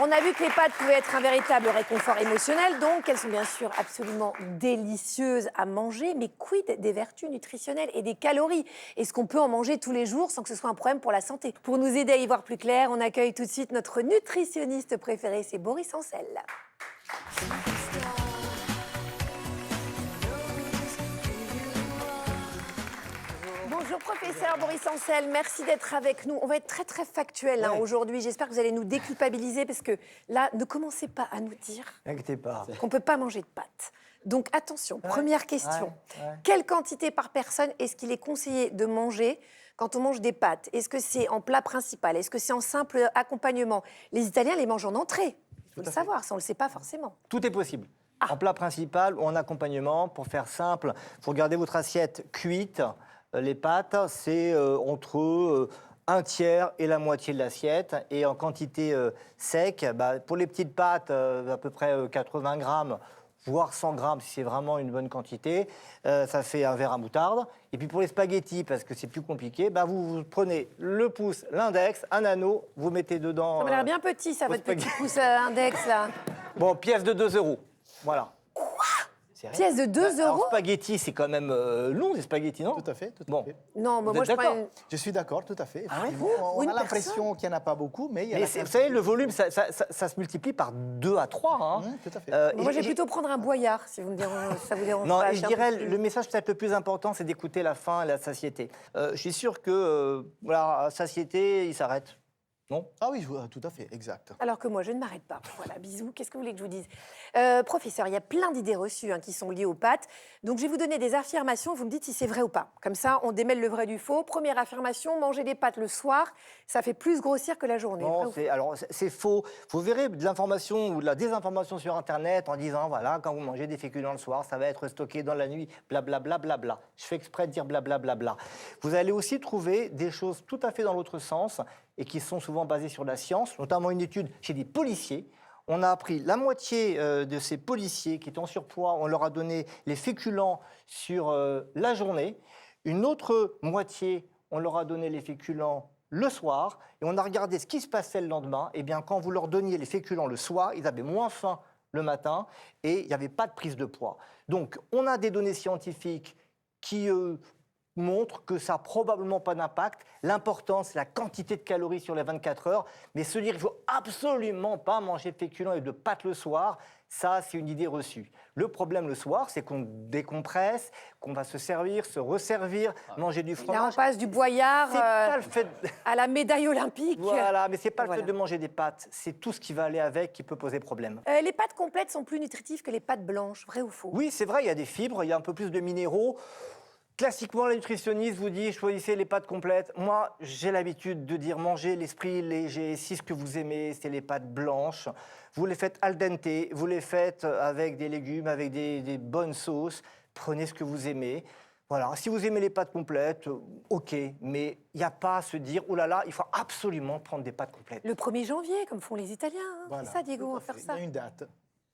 on a vu que les pâtes pouvaient être un véritable réconfort émotionnel, donc elles sont bien sûr absolument délicieuses à manger, mais quid des vertus nutritionnelles et des calories? Est-ce qu'on peut en manger tous les jours sans que ce soit un problème pour la santé? Pour nous aider à y voir plus clair, on accueille tout de suite notre nutritionniste préféré, c'est Boris Ancel. Bonjour professeur Boris Ancel, merci d'être avec nous. On va être très très factuel aujourd'hui. J'espère que vous allez nous déculpabiliser parce que là, ne commencez pas à nous dire qu'on ne peut pas manger de pâtes. Donc attention, première question. Quelle quantité par personne est-ce qu'il est conseillé de manger quand on mange des pâtes? Est-ce que c'est en plat principal? Est-ce que c'est en simple accompagnement? Les Italiens les mangent en entrée. Il faut le savoir, ça on ne le sait pas forcément. Tout est possible. En plat principal ou en accompagnement, pour faire simple, il faut regarder votre assiette cuite. Les pâtes, c'est entre un tiers et la moitié de l'assiette. Et en quantité sec, pour les petites pâtes, à peu près 80 grammes, voire 100 grammes si c'est vraiment une bonne quantité, ça fait un verre à moutarde. Et puis pour les spaghettis, parce que c'est plus compliqué, vous prenez le pouce, l'index, un anneau, vous mettez dedans... Ça m'a l'air bien petit, ça, votre petit pouce index, là. Bon, pièce de 2 €. Voilà. Pièce de 2 €? Alors, spaghettis, c'est quand même long, les spaghettis, non? Tout à fait, tout à Bon. fait. Non, mais Vous moi êtes je prends d'accord? une... Je suis d'accord, tout à fait. Ah ouais? Effectivement, on Une a l'impression qu'il n'y en a pas beaucoup, mais il y a Mais vous savez, le volume, ça se multiplie par 2 à 3. Hein. Tout à fait. Moi, je vais plutôt prendre un boyard, si vous me dérange, ça vous dérange Non, pas. et je dirais, le message peut-être le plus important, c'est d'écouter la faim et la satiété. Je suis sûr que, voilà, satiété, il s'arrête. Non? Ah oui, tout à fait, exact. Alors que moi, je ne m'arrête pas. Voilà, bisous. Qu'est-ce que vous voulez que je vous dise? Professeur, il y a plein d'idées reçues qui sont liées aux pâtes. Donc, je vais vous donner des affirmations. Vous me dites si c'est vrai ou pas. Comme ça, on démêle le vrai du faux. Première affirmation, manger des pâtes le soir, ça fait plus grossir que la journée. Non, c'est faux. Vous verrez de l'information ou de la désinformation sur Internet en disant, voilà, quand vous mangez des féculents le soir, ça va être stocké dans la nuit, blablabla. Bla, bla, bla. Je fais exprès de dire blablabla. Bla, bla, bla. Vous allez aussi trouver des choses tout à fait dans l'autre sens et qui sont souvent basées sur la science, notamment une étude chez des policiers. On a appris la moitié de ces policiers qui étaient en surpoids, on leur a donné les féculents sur la journée. Une autre moitié, on leur a donné les féculents le soir. Et on a regardé ce qui se passait le lendemain. Eh bien, quand vous leur donniez les féculents le soir, ils avaient moins faim le matin et il n'y avait pas de prise de poids. Donc, on a des données scientifiques qui montre que ça n'a probablement pas d'impact. L'important, c'est la quantité de calories sur les 24 heures. Mais se dire qu'il ne faut absolument pas manger de féculents et de pâtes le soir, ça, c'est une idée reçue. Le problème le soir, c'est qu'on décompresse, qu'on va se servir, se resservir, manger du fromage. Là, on passe du boyard pas le fait à la médaille olympique. Voilà, mais ce n'est pas le fait de manger des pâtes. C'est tout ce qui va aller avec qui peut poser problème. Les pâtes complètes sont plus nutritives que les pâtes blanches, vrai ou faux? Oui, c'est vrai, il y a des fibres, il y a un peu plus de minéraux. Classiquement, la nutritionniste vous dit choisissez les pâtes complètes. Moi, j'ai l'habitude de dire mangez l'esprit léger. Si ce que vous aimez, c'est les pâtes blanches, vous les faites al dente, vous les faites avec des légumes, avec des bonnes sauces. Prenez ce que vous aimez. Voilà. Si vous aimez les pâtes complètes, ok, mais il n'y a pas à se dire oh là là, il faut absolument prendre des pâtes complètes. Le 1er janvier, comme font les Italiens. Voilà, c'est ça, Diego, on va faire ça. Il y a une date.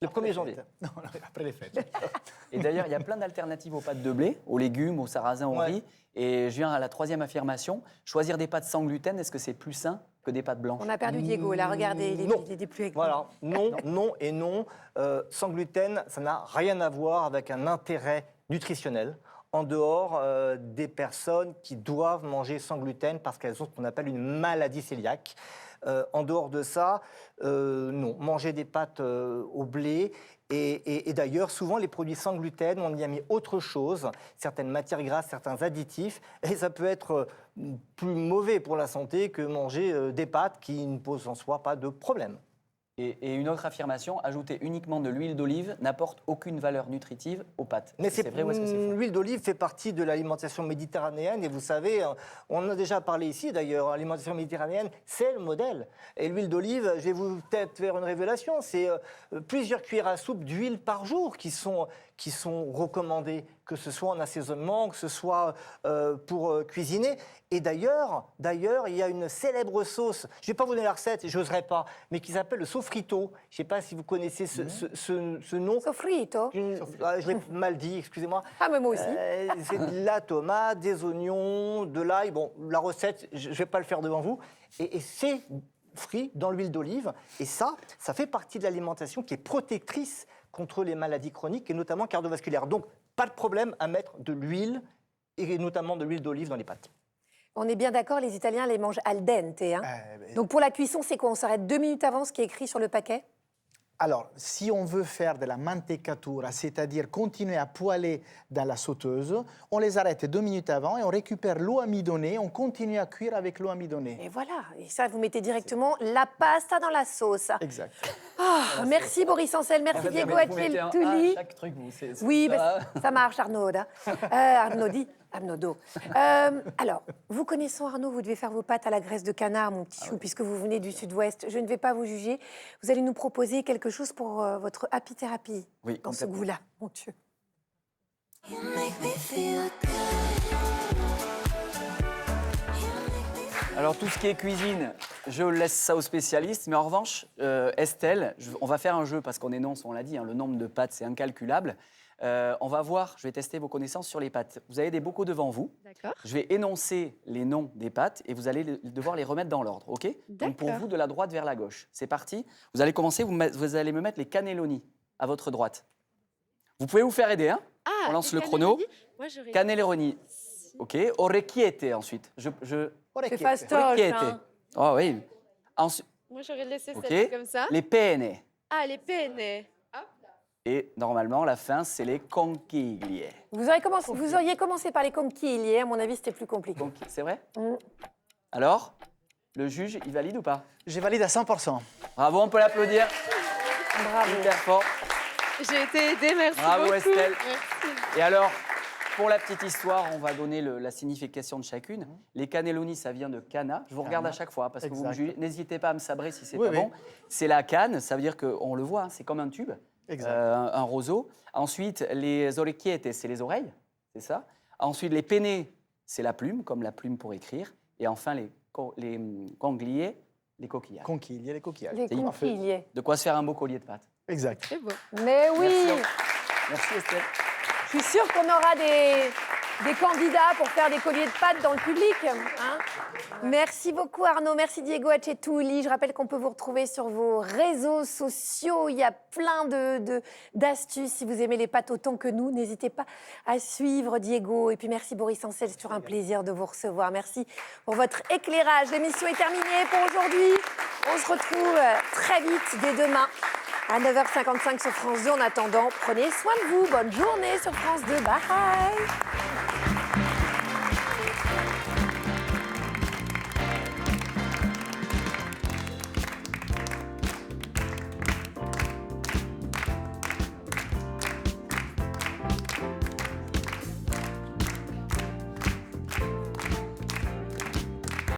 Le 1er janvier. Non, après les fêtes. Et d'ailleurs, il y a plein d'alternatives aux pâtes de blé, aux légumes, aux sarrasins, au riz. Et je viens à la troisième affirmation. Choisir des pâtes sans gluten, est-ce que c'est plus sain que des pâtes blanches? On a perdu Diego, là, regardez, il est plus avec nous. Voilà, non et non. Sans gluten, ça n'a rien à voir avec un intérêt nutritionnel, en dehors des personnes qui doivent manger sans gluten parce qu'elles ont ce qu'on appelle une maladie cœliaque. En dehors de ça, non. Manger des pâtes au blé. Et d'ailleurs, souvent, les produits sans gluten, on y a mis autre chose, certaines matières grasses, certains additifs. Et ça peut être plus mauvais pour la santé que manger des pâtes qui ne posent en soi pas de problème. Et une autre affirmation, ajouter uniquement de l'huile d'olive n'apporte aucune valeur nutritive aux pâtes. Mais c'est vrai ou est-ce que c'est faux? L'huile d'olive fait partie de l'alimentation méditerranéenne et vous savez, on en a déjà parlé ici d'ailleurs, l'alimentation méditerranéenne, c'est le modèle. Et l'huile d'olive, je vais vous peut-être faire une révélation, c'est plusieurs cuillères à soupe d'huile par jour qui sont recommandées, que ce soit en assaisonnement, que ce soit pour cuisiner. Et d'ailleurs, il y a une célèbre sauce, je ne vais pas vous donner la recette, je n'oserais pas, mais qui s'appelle le sofrito. Je ne sais pas si vous connaissez ce nom. Sofrito. Je l'ai mal dit, excusez-moi. Ah, mais moi aussi. C'est de la tomate, des oignons, de l'ail. Bon, la recette, je ne vais pas le faire devant vous. Et frits dans l'huile d'olive. Et ça fait partie de l'alimentation qui est protectrice contre les maladies chroniques et notamment cardiovasculaires. Donc, pas de problème à mettre de l'huile et notamment de l'huile d'olive dans les pâtes. On est bien d'accord, les Italiens les mangent al dente. Hein. Donc pour la cuisson, c'est quoi? On s'arrête 2 minutes avant ce qui est écrit sur le paquet? Alors, si on veut faire de la mantecatura, c'est-à-dire continuer à poêler dans la sauteuse, on les arrête 2 minutes avant et on récupère l'eau amidonnée, on continue à cuire avec l'eau amidonnée. Et voilà, et ça, vous mettez directement la pasta dans la sauce. Exact. Ah, merci Boris Ancel, merci Diego Vous mettez un Tulli. chaque truc, vous. Oui, ça. ça marche Arnaud. Arnaudo. Alors, vous connaissant Arnaud, vous devez faire vos pâtes à la graisse de canard, mon petit chou, puisque vous venez du sud-ouest. Je ne vais pas vous juger. Vous allez nous proposer quelque chose pour votre happy thérapie. Oui, dans ce goût-là, mon Dieu. Alors, tout ce qui est cuisine, je laisse ça aux spécialistes. Mais en revanche, Estelle, on va faire un jeu parce qu'on énonce, on l'a dit, hein, le nombre de pâtes, c'est incalculable. On va voir, je vais tester vos connaissances sur les pâtes. Vous avez des bocaux devant vous. D'accord. Je vais énoncer les noms des pâtes et vous allez devoir les remettre dans l'ordre, OK? Donc pour vous, de la droite vers la gauche. C'est parti. Vous allez commencer, vous allez me mettre les cannelloni à votre droite. Vous pouvez vous faire aider, hein? Ah, on lance le chrono. Moi, j'aurais... Cannelloni. OK. Orecchiette ensuite. C'est fastoche. Orecchiette. Hein. Oh oui. Ensuite, Moi, j'aurais laissé OK. celle comme ça. Les penne. Ah, les penne. Et normalement, la fin, c'est les conchiglie. Vous auriez commencé par les conchiglie, à mon avis, c'était plus compliqué. C'est vrai? Mm. Alors, le juge, il valide ou pas? Je valide à 100%. Bravo, on peut l'applaudir. Bravo. Hyper fort. J'ai été aidée, merci Bravo, beaucoup. Estelle. Merci. Et alors, pour la petite histoire, on va donner la signification de chacune. Les cannelloni, ça vient de canna. Je vous regarde à chaque fois parce que vous me Exact. jugez. N'hésitez pas à me sabrer si c'est Oui, pas oui. bon. C'est la canne, ça veut dire qu'on le voit, hein, c'est comme un tube, Exact. un roseau. Ensuite, les orecchiettes, c'est les oreilles, c'est ça. Ensuite, les penne, c'est la plume, comme la plume pour écrire. Et enfin, les conchiglie, les coquillages. Conchiglie, les coquillages. Les conchiglie. De quoi se faire un beau collier de pâtes. Exact. C'est beau. Mais oui, Merci Estelle. je suis sûre qu'on aura des candidats pour faire des colliers de pâtes dans le public. Hein. Merci beaucoup Arnaud, merci Diego Acetuli. Je rappelle qu'on peut vous retrouver sur vos réseaux sociaux. Il y a plein d'astuces. Si vous aimez les pâtes autant que nous, n'hésitez pas à suivre Diego. Et puis merci Boris Ancel, c'est toujours un plaisir de vous recevoir. Merci pour votre éclairage. L'émission est terminée pour aujourd'hui. On se retrouve très vite dès demain à 9h55 sur France 2. En attendant, prenez soin de vous. Bonne journée sur France 2. Bye.